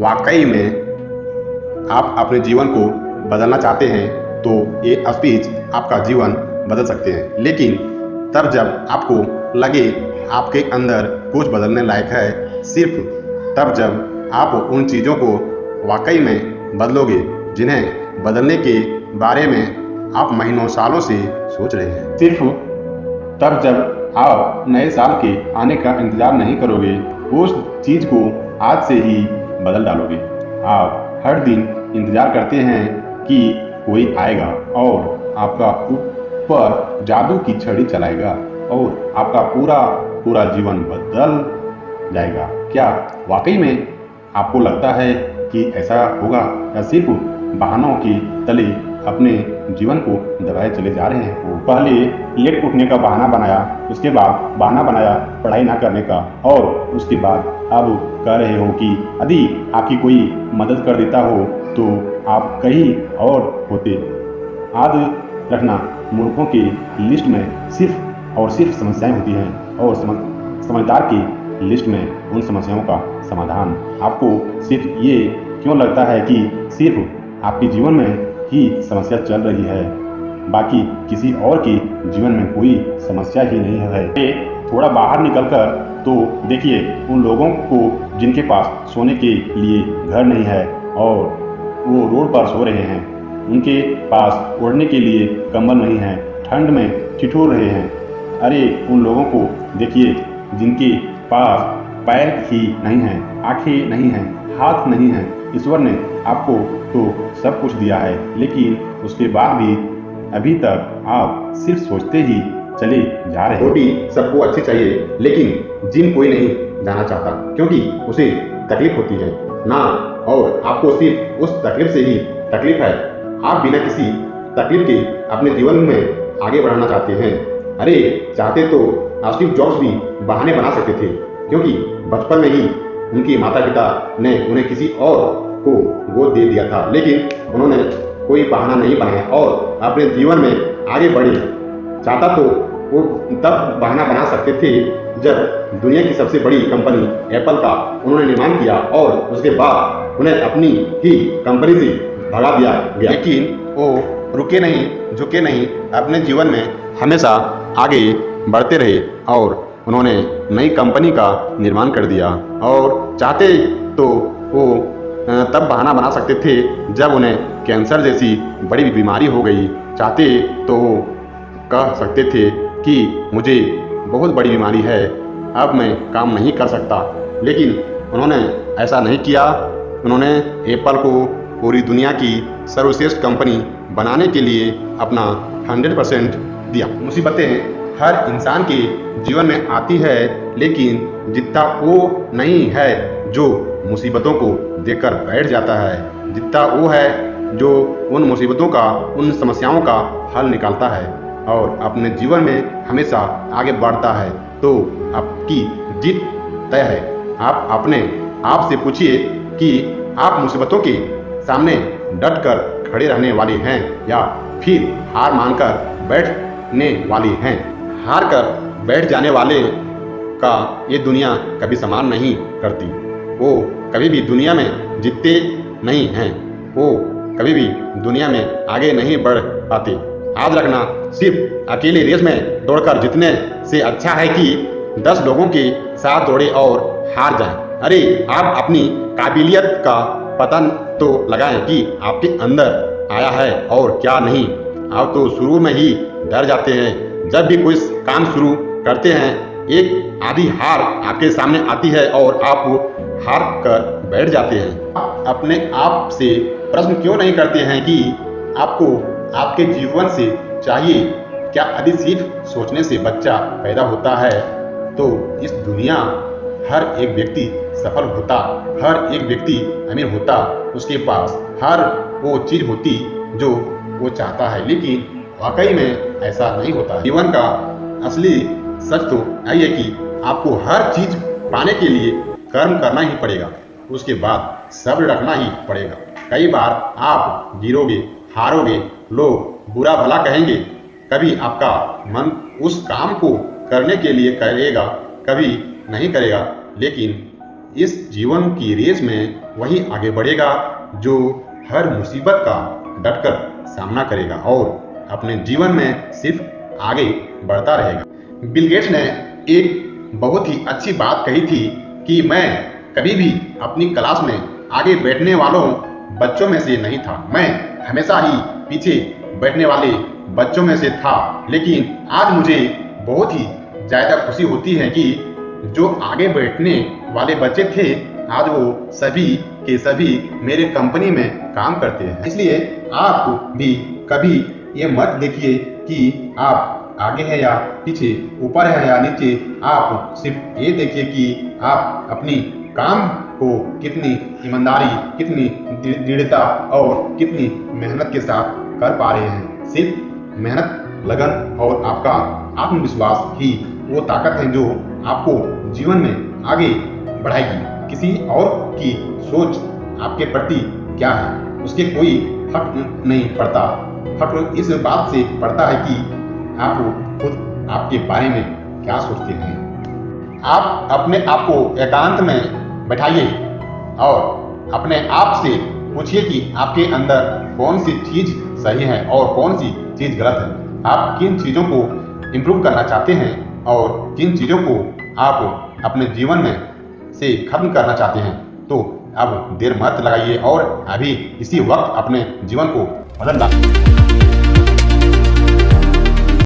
वाकई में आप अपने जीवन को बदलना चाहते हैं तो ये स्पीच आपका जीवन बदल सकते हैं। लेकिन तब जब आपको लगे आपके अंदर कुछ बदलने लायक है, सिर्फ तब जब आप उन चीज़ों को वाकई में बदलोगे जिन्हें बदलने के बारे में आप महीनों सालों से सोच रहे हैं। सिर्फ तब जब आप नए साल के आने का इंतजार नहीं करोगे, उस चीज़ को आज से ही बदल डालोगे। आप हर दिन इंतजार करते हैं कि कोई आएगा और आपका ऊपर जादू की छड़ी चलाएगा और आपका पूरा जीवन बदल जाएगा। क्या वाकई में आपको लगता है कि ऐसा होगा, या सिर्फ बहानों की तले अपने जीवन को दबाए चले जा रहे हैं? वो पहले लेट उठने का बहाना बनाया, उसके बाद बहाना बनाया पढ़ाई ना करने का, और उसके बाद अब कह रहे हो कि यदि आपकी कोई मदद कर देता हो तो आप कहीं और होते। याद रखना, मूर्खों की लिस्ट में सिर्फ और सिर्फ समस्याएं होती हैं और समझदार की लिस्ट में उन समस्याओं का समाधान। आपको सिर्फ ये क्यों लगता है कि सिर्फ आपके जीवन में ही समस्या चल रही है, बाकी किसी और के जीवन में कोई समस्या ही नहीं है? थोड़ा बाहर निकलकर तो देखिए उन लोगों को जिनके पास सोने के लिए घर नहीं है और वो रोड पर सो रहे हैं, उनके पास ओढ़ने के लिए कंबल नहीं है, ठंड में ठिठुर रहे हैं। अरे उन लोगों को देखिए जिनके पास पैर ही नहीं है, आंखें नहीं हैं, हाथ नहीं हैं। ईश्वर ने आपको तो सब कुछ दिया है, लेकिन उसके बाद भी अभी तक आप सिर्फ सोचते ही चले जा रहे हैं। रोटी सबको अच्छी चाहिए, लेकिन जिम कोई नहीं जाना चाहता क्योंकि उसे तकलीफ होती है ना, और आपको सिर्फ उस तकलीफ से ही तकलीफ है। आप बिना किसी तकलीफ के अपने जीवन में आगे बढ़ाना चाहते हैं। अरे चाहते तो स्टीव जॉब्स भी बहाने बना सकते थे, क्योंकि बचपन में ही उनके माता पिता ने उन्हें किसी और को गोद दे दिया था, लेकिन उन्होंने कोई बहाना नहीं बनाया और अपने जीवन में आगे बढ़े। चाहता तो वो तब बहाना बना सकते थे जब दुनिया की सबसे बड़ी कंपनी एप्पल का उन्होंने निर्माण किया और उसके बाद उन्हें अपनी ही कंपनी से भगा दिया गया। लेकिन वो रुके नहीं, झुके नहीं, अपने जीवन में हमेशा आगे बढ़ते रहे और उन्होंने नई कंपनी का निर्माण कर दिया। और चाहते तो वो तब बहाना बना सकते थे जब उन्हें कैंसर जैसी बड़ी बीमारी हो गई। चाहते तो वो कह सकते थे कि मुझे बहुत बड़ी बीमारी है, अब मैं काम नहीं कर सकता, लेकिन उन्होंने ऐसा नहीं किया। उन्होंने एप्पल को पूरी दुनिया की सर्वश्रेष्ठ कंपनी बनाने के लिए अपना 100% दिया। मुसीबतें हर इंसान के जीवन में आती है, लेकिन जितना वो नहीं है जो मुसीबतों को देखकर बैठ जाता है, जितना वो है जो उन मुसीबतों का, उन समस्याओं का हल निकालता है और अपने जीवन में हमेशा आगे बढ़ता है, तो आपकी जीत तय है। आप अपने आप से पूछिए कि आप मुसीबतों के सामने डटकर खड़े रहने वाले हैं या फिर हार मानकर बैठने वाले हैं। हार कर बैठ जाने वाले का ये दुनिया कभी सम्मान नहीं करती। वो कभी भी दुनिया में जीतते नहीं हैं, वो कभी भी दुनिया में आगे नहीं बढ़ पाते। याद रखना, सिर्फ अकेले रेस में दौड़कर जीतने से अच्छा है कि 10 लोगों के साथ दौड़े और हार जाएं। अरे आप अपनी काबिलियत का पता तो लगाएं कि आपके अंदर आया है और क्या नहीं। आप तो शुरू में ही डर जाते हैं। जब भी कोई काम शुरू करते हैं, एक आधी हार आपके सामने आती है और आप हार कर बैठ जाते हैं। आप अपने आप से प्रश्न क्यों नहीं करते हैं कि आपको आपके जीवन से चाहिए क्या? यदि सिर्फ सोचने से बच्चा पैदा होता है तो इस दुनिया हर एक व्यक्ति सफल होता, हर एक व्यक्ति अमीर होता, उसके पास हर वो चीज़ होती जो वो चाहता है। लेकिन वाकई में ऐसा नहीं होता। जीवन का असली सच तो यही है कि आपको हर चीज़ पाने के लिए कर्म करना ही पड़ेगा, उसके बाद सब्र रखना ही पड़ेगा। कई बार आप गिरोगे, हारोगे, लोग बुरा भला कहेंगे, कभी आपका मन उस काम को करने के लिए करेगा, कभी नहीं करेगा, लेकिन इस जीवन की रेस में वही आगे बढ़ेगा जो हर मुसीबत का डटकर सामना करेगा और अपने जीवन में सिर्फ आगे बढ़ता रहेगा। बिल गेट्स ने एक बहुत ही अच्छी बात कही थी कि मैं कभी भी अपनी क्लास में आगे बैठने वालों बच्चों में से नहीं था, मैं हमेशा ही पीछे बैठने वाले बच्चों में से था। लेकिन आज मुझे बहुत ही ज़्यादा खुशी होती है कि जो आगे बैठने वाले बच्चे थे आज वो सभी के सभी मेरे कंपनी में काम करते हैं। इसलिए आप भी कभी ये मत देखिए कि आप आगे हैं या पीछे, ऊपर है या नीचे। आप सिर्फ ये देखिए कि आप अपनी काम को कितनी ईमानदारी, कितनी दृढ़ता और कितनी मेहनत के साथ कर पा रहे हैं। सिर्फ मेहनत, लगन और आपका आत्मविश्वास ही वो ताकत है जो आपको जीवन में आगे बढ़ाएगी। किसी और की सोच आपके प्रति क्या है उसके कोई फर्क नहीं पड़ता। फर्क इस बात से पड़ता है कि आप खुद आपके बारे में क्या सोचते हैं। आप अपने आप को एकांत में बैठाइए और अपने आप से पूछिए कि आपके अंदर कौन सी चीज़ सही है और कौन सी चीज़ गलत है। आप किन चीज़ों को इम्प्रूव करना चाहते हैं और किन चीज़ों को आप अपने जीवन में से खत्म करना चाहते हैं। तो अब देर मत लगाइए और अभी इसी वक्त अपने जीवन को बदल डालिए।